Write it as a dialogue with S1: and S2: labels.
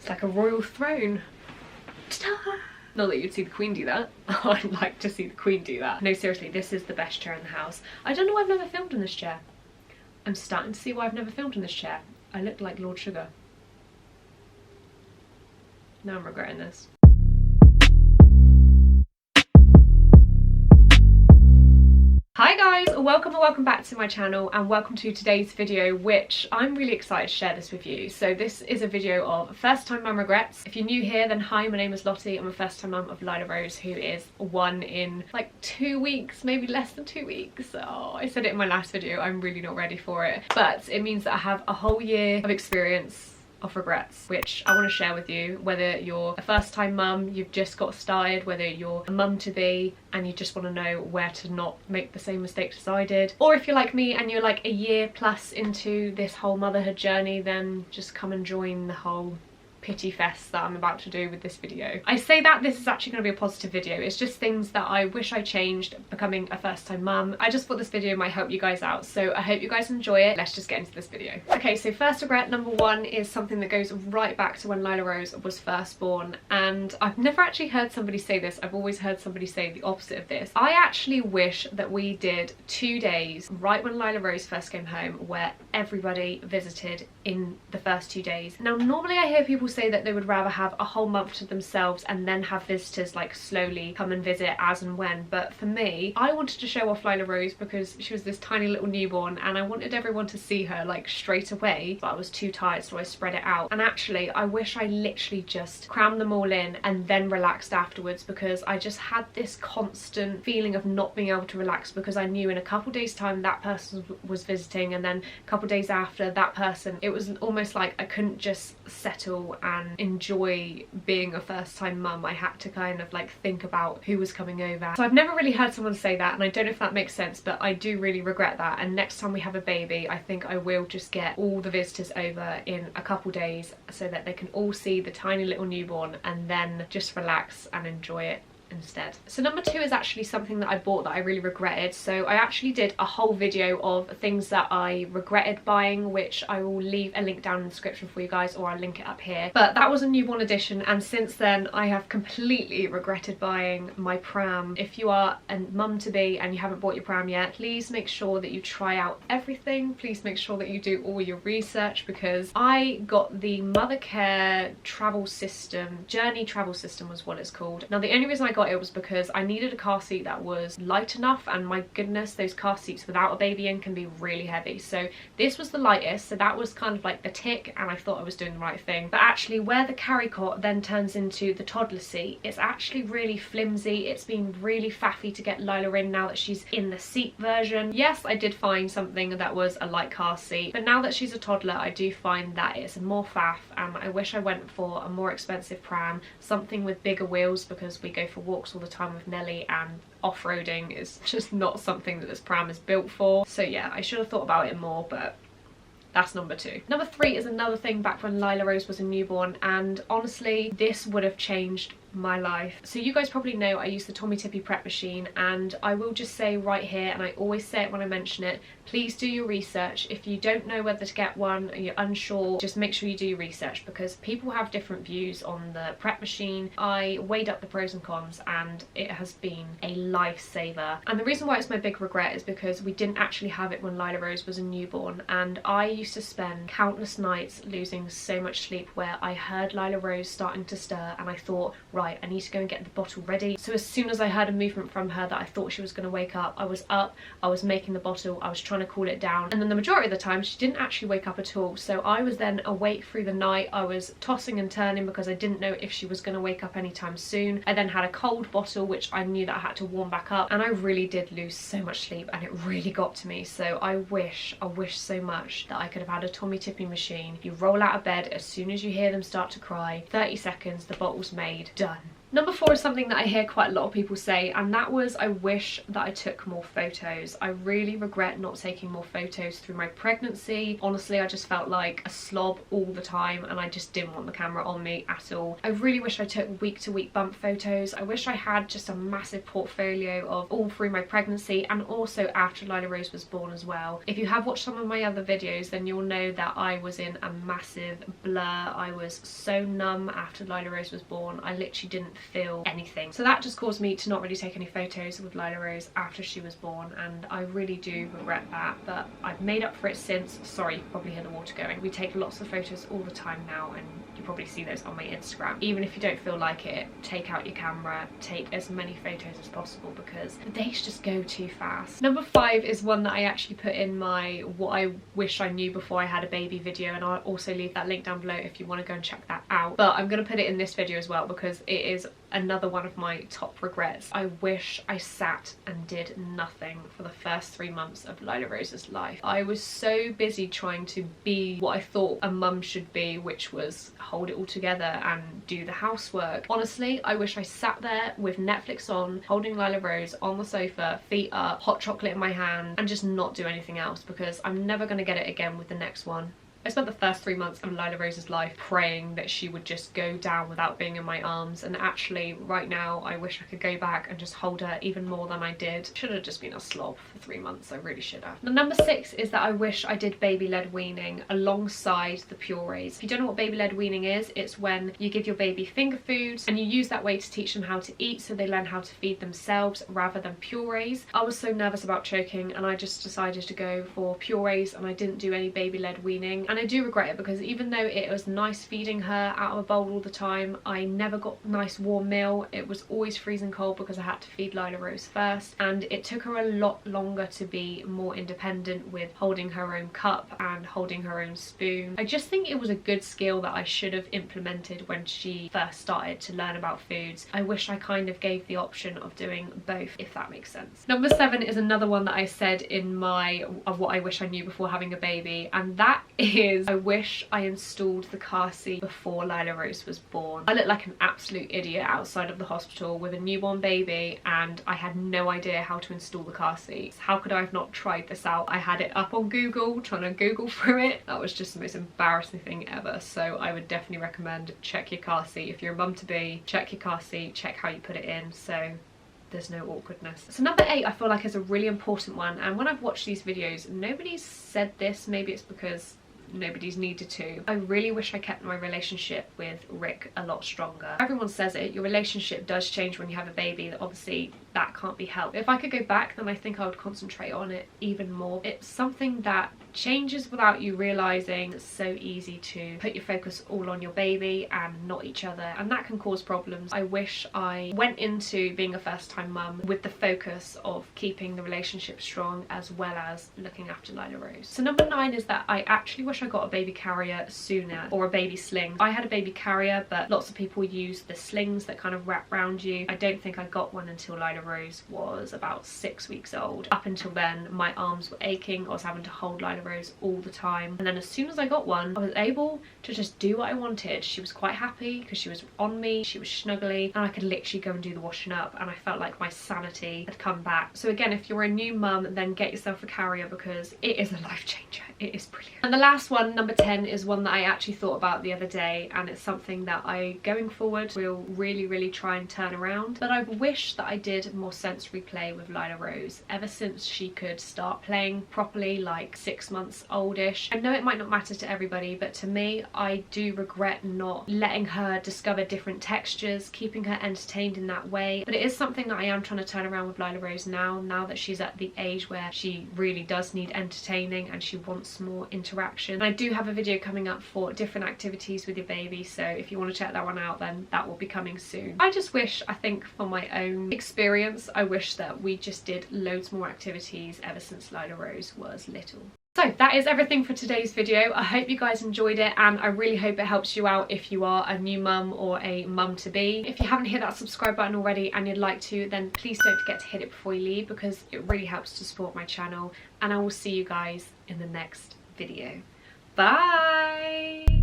S1: It's like a royal throne. Ta-da! Not that you'd see the Queen do that. I'd like to see the Queen do that. No, seriously, this is the best chair in the house. I don't know why I've never filmed in this chair. I'm starting to see why I've never filmed in this chair. I look like Lord Sugar. Now I'm regretting this. Hi guys, welcome and welcome back to my channel and welcome to today's video, which I'm really excited to share this with you. So this is a video of first time mum regrets. If you're new here, then hi, my name is Lottie. I'm a first time mum of Lila Rose, who is one in like 2 weeks, maybe less than 2 weeks. Oh, I said it in my last video, I'm really not ready for it. But it means that I have a whole year of experience of regrets, which I want to share with you, whether you're a first time mum, you've just got started, whether you're a mum to be and you just want to know where to not make the same mistakes as I did, or if you're like me and you're like a year plus into this whole motherhood journey, then just come and join the whole pity fest that I'm about to do with this video. I say that this is actually going to be a positive video. It's just things that I wish I changed becoming a first time mum. I just thought this video might help you guys out, so I hope you guys enjoy it. Let's just get into this video. Okay, so first regret number one is something that goes right back to when Lila Rose was first born, and I've never actually heard somebody say this. I've always heard somebody say the opposite of this. I actually wish that we did 2 days right when Lila Rose first came home where everybody visited in the first 2 days. Now normally I hear people say that they would rather have a whole month to themselves and then have visitors like slowly come and visit as and when, but for me, I wanted to show off Lila Rose because she was this tiny little newborn and I wanted everyone to see her like straight away, but I was too tired, so I spread it out. And actually I wish I literally just crammed them all in and then relaxed afterwards, because I just had this constant feeling of not being able to relax, because I knew in a couple days time that person was visiting, and then a couple days after that person. It was almost like I couldn't just settle and enjoy being a first time mum. I had to kind of like think about who was coming over. So I've never really heard someone say that, and I don't know if that makes sense, but I do really regret that. And next time we have a baby, I think I will just get all the visitors over in a couple days so that they can all see the tiny little newborn and then just relax and enjoy it instead. So number two is actually something that I bought that I really regretted. So I actually did a whole video of things that I regretted buying, which I will leave a link down in the description for you guys, or I'll link it up here. But that was a newborn edition, and since then I have completely regretted buying my pram. If you are a mum to be and you haven't bought your pram yet, please make sure that you try out everything. Please make sure that you do all your research, because I got the Mothercare travel system, Journey travel system was what it's called. Now the only reason I got it was because I needed a car seat that was light enough, and my goodness, those car seats without a baby in can be really heavy. So this was the lightest, so that was kind of like the tick, and I thought I was doing the right thing. But actually where the carry cot then turns into the toddler seat, it's actually really flimsy. It's been really faffy to get Lila in now that she's in the seat version. Yes, I did find something that was a light car seat, but now that she's a toddler I do find that it's more faff, and I wish I went for a more expensive pram, something with bigger wheels, because we go for walks all the time with Nelly and off-roading is just not something that this pram is built for. So yeah, I should have thought about it more, but that's number two. Number three is another thing back when Lila Rose was a newborn, and honestly this would have changed my life. So you guys probably know I use the Tommy Tippy prep machine, and I will just say right here, and I always say it when I mention it, please do your research. If you don't know whether to get one and you're unsure, just make sure you do your research, because people have different views on the prep machine. I weighed up the pros and cons and it has been a lifesaver. And the reason why it's my big regret is because we didn't actually have it when Lila Rose was a newborn, and I used to spend countless nights losing so much sleep where I heard Lila Rose starting to stir and I thought, right, I need to go and get the bottle ready. So as soon as I heard a movement from her that I thought she was going to wake up, I was up, I was making the bottle, I was trying to cool it down, and then the majority of the time she didn't actually wake up at all. So I was then awake through the night. I was tossing and turning because I didn't know if she was going to wake up anytime soon. I then had a cold bottle which I knew that I had to warm back up, and I really did lose so much sleep and it really got to me. So I wish so much that I could have had a Tommy Tippy machine. You roll out of bed as soon as you hear them start to cry, 30 seconds, the bottle's made, done. Number 4 is something that I hear quite a lot of people say, and that was, I wish that I took more photos. I really regret not taking more photos through my pregnancy. Honestly, I just felt like a slob all the time and I just didn't want the camera on me at all. I really wish I took week to week bump photos. I wish I had just a massive portfolio of all through my pregnancy and also after Lila Rose was born as well. If you have watched some of my other videos, then you'll know that I was in a massive blur. I was so numb after Lila Rose was born. I literally didn't feel anything, so that just caused me to not really take any photos with Lila Rose after she was born, and I really do regret that, but I've made up for it since. Sorry, you probably hear the water going. We take lots of photos all the time now, and you probably see those on my Instagram. Even if you don't feel like it, take out your camera, take as many photos as possible because the days just go too fast. Number 5 is one that I actually put in my what I wish I knew before I had a baby video, and I'll also leave that link down below if you want to go and check that out, but I'm going to put it in this video as well because it is another one of my top regrets. I wish I sat and did nothing for the first 3 months of Lila Rose's life. I was so busy trying to be what I thought a mum should be, which was hold it all together and do the housework. Honestly, I wish I sat there with Netflix on, holding Lila Rose on the sofa, feet up, hot chocolate in my hand, and just not do anything else, because I'm never going to get it again with the next one. I spent the first 3 months of Lila Rose's life praying that she would just go down without being in my arms, and actually right now I wish I could go back and just hold her even more than I did. Should have just been a slob for 3 months, I really should have. Now, number 6 is that I wish I did baby-led weaning alongside the purees. If you don't know what baby-led weaning is, it's when you give your baby finger foods and you use that way to teach them how to eat so they learn how to feed themselves rather than purees. I was so nervous about choking and I just decided to go for purees, and I didn't do any baby-led weaning. And I do regret it because even though it was nice feeding her out of a bowl all the time, I never got a nice warm meal. It was always freezing cold because I had to feed Lila Rose first, and it took her a lot longer to be more independent with holding her own cup and holding her own spoon. I just think it was a good skill that I should have implemented when she first started to learn about foods. I wish I kind of gave the option of doing both, if that makes sense. Number 7 is another one that I said in my of what I wish I knew before having a baby, and that is I wish I installed the car seat before Lila Rose was born. I looked like an absolute idiot outside of the hospital with a newborn baby, and I had no idea how to install the car seat. How could I have not tried this out? I had it up on Google, trying to Google through it. That was just the most embarrassing thing ever, so I would definitely recommend check your car seat. If you're a mum-to-be, check your car seat, check how you put it in, so there's no awkwardness. So number 8 I feel like is a really important one, and when I've watched these videos nobody's said this. Maybe it's because nobody's needed to. I really wish I kept my relationship with Rick a lot stronger. Everyone says it, your relationship does change when you have a baby. Obviously that can't be helped. If I could go back, then I think I would concentrate on it even more. It's something that changes without you realizing. It's so easy to put your focus all on your baby and not each other, and that can cause problems. I wish I went into being a first-time mum with the focus of keeping the relationship strong as well as looking after Lila Rose. So number 9 is that I actually wish I got a baby carrier sooner, or a baby sling. I had a baby carrier, but lots of people use the slings that kind of wrap around you. I don't think I got one until Lila Rose was about 6 weeks old. Up until then my arms were aching. I was having to hold Lila Rose all the time, and then as soon as I got one I was able to just do what I wanted. She was quite happy because she was on me, she was snuggly, and I could literally go and do the washing up, and I felt like my sanity had come back. So again, if you're a new mum, then get yourself a carrier because it is a life changer. It is brilliant. And the last one, number 10, is one that I actually thought about the other day, and it's something that I going forward will really try and turn around. But I wish that I did more sensory play with Lila Rose ever since she could start playing properly, like 6 months oldish. I know it might not matter to everybody, but to me I do regret not letting her discover different textures, keeping her entertained in that way. But it is something that I am trying to turn around with Lila Rose now that she's at the age where she really does need entertaining and she wants more interaction. And I do have a video coming up for different activities with your baby, so if you want to check that one out, then that will be coming soon. I just wish, I think from my own experience, I wish that we just did loads more activities ever since Lila Rose was little. So that is everything for today's video. I hope you guys enjoyed it, and I really hope it helps you out if you are a new mum or a mum-to-be. If you haven't hit that subscribe button already and you'd like to, then please don't forget to hit it before you leave because it really helps to support my channel, and I will see you guys in the next video. Bye!